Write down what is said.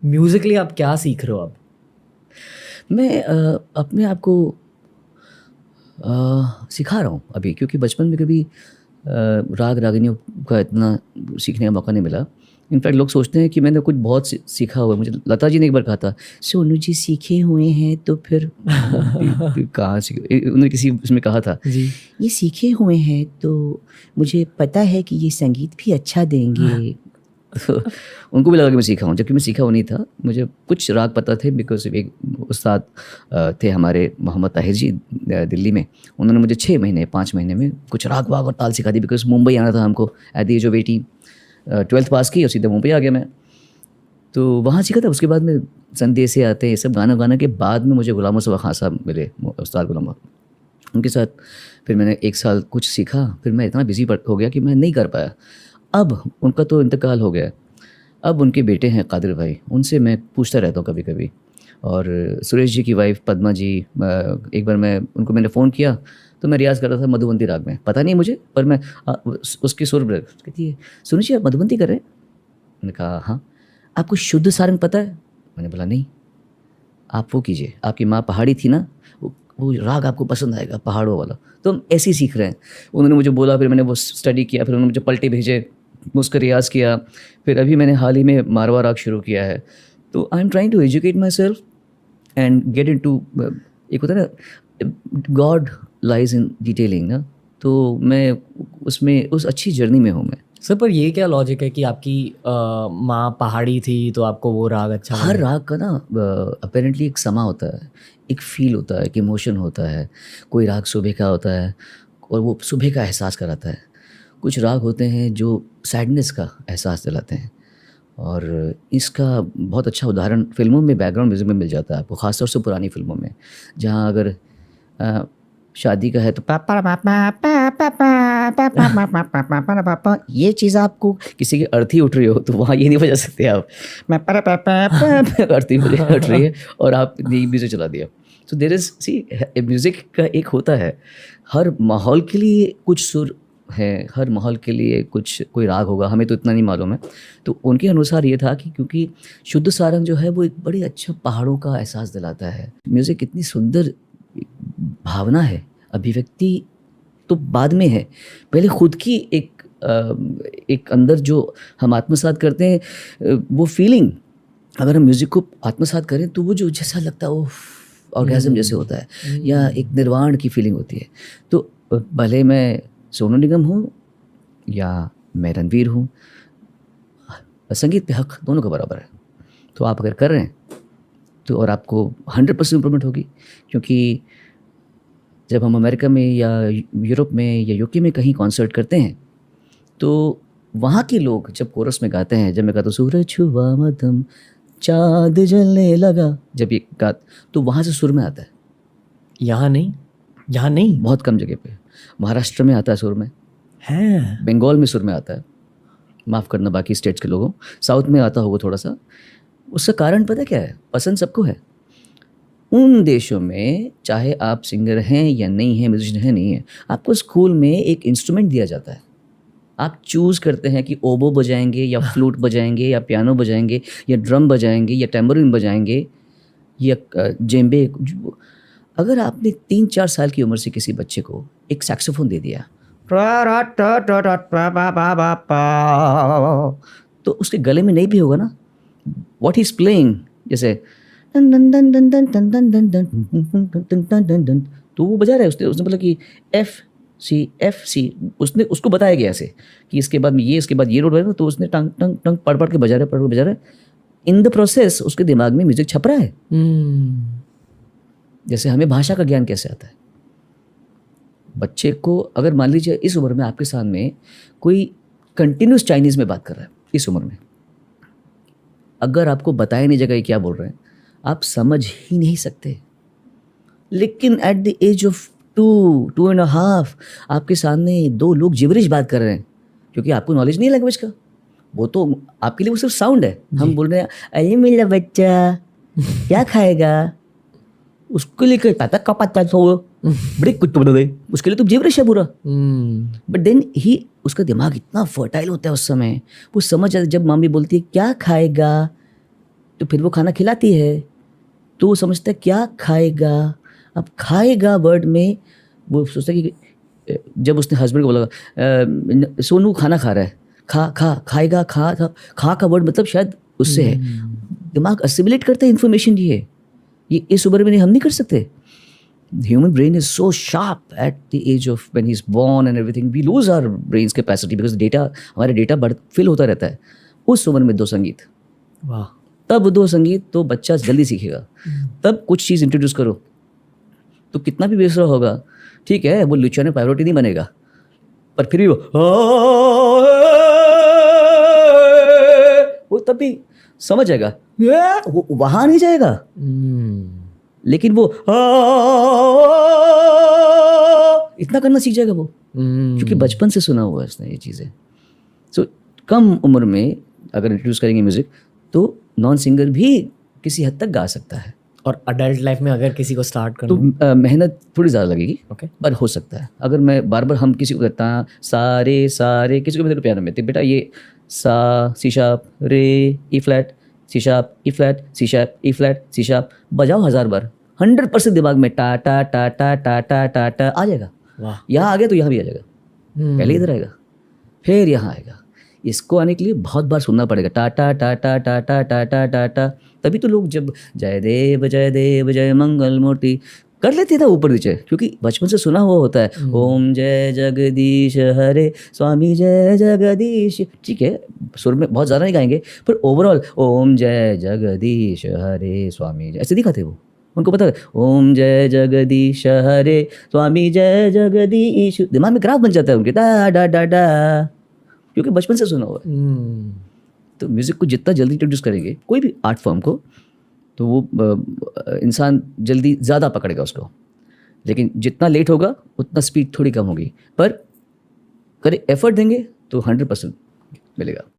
Musically आप क्या सीख रहे हो अब? मैं अपने आप को सिखा रहा हूँ अभी, क्योंकि बचपन में कभी राग रागिनियों का इतना सीखने का मौका नहीं मिला। इनफैक्ट लोग सोचते हैं कि मैंने कुछ बहुत सीखा हुआ है। मुझे लता जी ने एक बार कहा था, सोनू जी सीखे हुए हैं तो फिर कहाँ सीखे, उन्होंने किसी उसमें कहा था, जी। ये सीखे हुए हैं तो मुझे पता है कि ये संगीत भी अच्छा देंगे। तो उनको भी लगा कि मैं सीखा हूँ, जबकि मैं सीखा वो नहीं था। मुझे कुछ राग पता थे, बिकॉज एक उस्ताद थे हमारे, मोहम्मद ताहिर जी, दिल्ली में। उन्होंने मुझे 6 महीने 5 महीने में कुछ राग वाग और ताल सिखा दी, बिकॉज मुंबई आना था हमको at the age of 18। 12th pass की और सीधे मुंबई आ गया मैं। तो वहाँ सीखा था। उसके बाद में संदेश से आते हैं, ये सब गाना गाने के बाद में मुझे गुलाम मुस्तफ़ा खान साहब मिले, उस्ताद गुलाम। उनके साथ फिर मैंने 1 साल कुछ सीखा। फिर मैं इतना बिजी हो गया कि मैं नहीं कर पाया। अब उनका तो इंतकाल हो गया। अब उनके बेटे हैं कादिर भाई, उनसे मैं पूछता रहता हूँ कभी कभी। और सुरेश जी की वाइफ पद्मा जी, एक बार मैंने फ़ोन किया तो मैं रियाज़ कर रहा था मधुबंती राग में, पता नहीं मुझे, पर मैं उसकी सुर कहती है, सुनो जी आप मधुबंती कर रहे हैं? मैंने कहा हाँ। आपको शुद्ध सारंग पता है? मैंने बोला नहीं। आप वो कीजिए, आपकी माँ पहाड़ी थी ना, वो राग आपको पसंद आएगा, पहाड़ों वाला। तो हम ऐसे ही सीख रहे हैं। उन्होंने मुझे बोला, फिर मैंने वो स्टडी किया, फिर उन्होंने मुझे पलटे भेजे, उसका रियाज़ किया। फिर अभी मैंने हाल ही में मारवा राग शुरू किया है। तो I am trying to educate myself and get into, एक होता है ना, गॉड लाइज इन डिटेलिंग ना। तो मैं उसमें उस अच्छी जर्नी में हूँ मैं। सर पर ये क्या लॉजिक है कि आपकी माँ पहाड़ी थी तो आपको वो राग अच्छा हर लगा? राग का ना अपेरेंटली एक समा होता है, एक फील होता है, एक इमोशन होता है। कोई राग सुबह का होता है और वो सुबह का एहसास कराता है। कुछ राग होते हैं जो सैडनेस का एहसास दिलाते हैं। और इसका बहुत अच्छा उदाहरण फ़िल्मों में, बैकग्राउंड म्यूज़िक में मिल जाता है आपको, ख़ासतौर से पुरानी फ़िल्मों में। जहाँ अगर अ, शादी का है तो पा पा पा पा पा पा पा पा पा पा पा पा पा पा पा, ये चीज़ आपको किसी की अर्थी उठ रही हो तो वहाँ ये नहीं बजा सकते आप। मैं पा पा पा पा अर्थी उठ रही है और आप ये म्यूज़िक चला दिया। So there is, see, music का एक होता है, हर माहौल के लिए कुछ सुर है, हर माहौल के लिए कुछ कोई राग होगा, हमें तो इतना नहीं मालूम है। तो उनके अनुसार ये था कि क्योंकि शुद्ध सारंग जो है वो एक बड़े अच्छा पहाड़ों का एहसास दिलाता है। म्यूज़िक इतनी सुंदर भावना है, अभिव्यक्ति तो बाद में है, पहले खुद की एक अंदर जो हम आत्मसात करते हैं, वो फीलिंग, अगर हम म्यूज़िक को आत्मसात करें तो वो जो जैसा लगता है वो ऑर्गेज़म जैसे होता है, या एक निर्वाण की फीलिंग होती है। तो भले मैं सोनू निगम हूँ या मैं रणवीर हूँ, संगीत पे हक दोनों का बराबर है। तो आप अगर कर रहे हैं तो, और आपको 100% इम्प्रूवमेंट होगी। क्योंकि जब हम अमेरिका में या यूरोप में या यूके में कहीं कॉन्सर्ट करते हैं तो वहाँ के लोग जब कोरस में गाते हैं, जब मैं गाता हूँ सूरज हुआ मध्यम चाँद जलने लगा, जब ये गा, तो वहाँ से सुर में आता है। यहाँ नहीं, यहाँ नहीं बहुत कम जगह पे। महाराष्ट्र में आता है सुर में, है। बंगाल में सुर में आता है, माफ़ करना बाकी स्टेट्स के लोगों, साउथ में आता होगा थोड़ा सा। उसका कारण पता क्या है? पसंद सबको है। उन देशों में चाहे आप सिंगर हैं या नहीं हैं, म्यूजिशियन हैं नहीं हैं, आपको स्कूल में एक इंस्ट्रूमेंट दिया जाता है। आप चूज़ करते हैं कि ओबो बजाएंगे या फ्लूट बजाएंगे या पियानो बजाएंगे या ड्रम बजाएंगे या टेम्बरिन बजाएंगे या जेम्बे। अगर आपने 3-4 साल की उम्र से किसी बच्चे को एक सैक्सोफोन दे दिया तो उसके गले में नहीं भी होगा ना व्हाट ही इज प्लेइंग, जैसे तो वो बजा रहा है। उसने बोला कि एफ सी, उसने उसको बताया गया ऐसे कि इसके बाद में ये, इसके बाद ये नोट बजा, तो उसने टंग टंग टंग पढ़ के बजा रहा है। इन द प्रोसेस उसके दिमाग में म्यूजिक छप रहा है। जैसे हमें भाषा का ज्ञान कैसे आता है, बच्चे को अगर मान लीजिए इस उम्र में आपके सामने कोई कंटिन्यूस चाइनीज़ में बात कर रहा है, इस उम्र में अगर आपको बताया नहीं जाएगा ये क्या बोल रहे हैं, आप समझ ही नहीं सकते। लेकिन एट द एज ऑफ 2.5 आपके सामने 2 लोग जिबरिश बात कर रहे हैं, क्योंकि आपको नॉलेज नहीं है लैंग्वेज का। वो तो आपके लिए वो सिर्फ साउंड है। हम बोल रहे हैं अरे मेरा बच्चा क्या खाएगा, उसके लिए क्या पता कब पता तो बड़े कुछ तो दे, उसके लिए तो जिबरिश है पूरा। बट देन ही, उसका दिमाग इतना फर्टाइल होता है उस समय, वो समझ जाता है। जब मम्मी बोलती है क्या खाएगा, तो फिर वो खाना खिलाती है, तो वो समझता है क्या खाएगा। अब खाएगा वर्ड में वो सोचता है कि जब उसने हस्बैंड को बोला सोनू खाना खा रहा है, खा खा खाएगा, खा का वर्ड मतलब शायद उससे है। दिमाग असिमिलेट करता है इन्फॉर्मेशन। ये इस उम्र में हम नहीं कर सकते। Human brain is so sharp at the age of when he's born and everything. We lose our brain's capacity because data, हमारे डेटा फिल होता रहता है। उस उम्र में 2 संगीत, वाह। तब 2 संगीत तो बच्चा जल्दी सीखेगा। तब कुछ चीज़ इंट्रोड्यूस करो तो कितना भी बेसुरा होगा, ठीक है, वो लुचियानो पावरोटी नहीं बनेगा, पर फिर भी वो तब भी समझ जाएगा, वो वहाँ नहीं जाएगा। लेकिन वो इतना करना सीख जाएगा वो, क्योंकि बचपन से सुना हुआ है उसने ये चीज़ें। सो कम उम्र में अगर इंट्रोड्यूस करेंगे म्यूज़िक तो नॉन सिंगर भी किसी हद तक गा सकता है। और अडल्ट लाइफ में अगर किसी को स्टार्ट करना तो मेहनत थोड़ी ज़्यादा लगेगी, ओके, पर हो सकता है। अगर मैं बार बार हम किसी को कहता सारे किसी को मैं पियानो में बेटा ये सा सी शार्प रे ई फ्लैट सी शार्प ई फ्लैट सी शार्प ई फ्लैट सी शार्प बजाओ 1000 बार, 100% दिमाग में टा टा टा टा टा टा टा टा आ जाएगा। वाह। यहाँ आ गया तो यहाँ भी आ जाएगा, पहले इधर आएगा फिर यहाँ आएगा। इसको आने के लिए बहुत बार सुनना पड़ेगा, टा टा टा टा टा टा टा टा टा टा। तभी तो लोग जब जय देव जय मंगल मूर्ति कर लेते थे ऊपर नीचे, क्योंकि बचपन से सुना हुआ होता है। ओम जय जगदीश हरे स्वामी जय जगदीश, ठीक है, सुर में बहुत ज़्यादा नहीं गाएंगे, पर ओवरऑल ओम जय जगदीश हरे स्वामी जय, ऐसे दिखाते वो, उनको पता है ओम जय जगदीश हरे स्वामी जय जगदीश, दिमाग में ग्राफ बन जाता है उनके, डा डा डा डा, क्योंकि बचपन से सुना हुआ है। तो म्यूज़िक को जितना जल्दी इंट्रोड्यूस करेंगे कोई भी आर्ट फॉर्म को, तो वो इंसान जल्दी ज़्यादा पकड़ेगा उसको। लेकिन जितना लेट होगा उतना स्पीड थोड़ी कम होगी, पर करे एफर्ट देंगे तो 100% मिलेगा।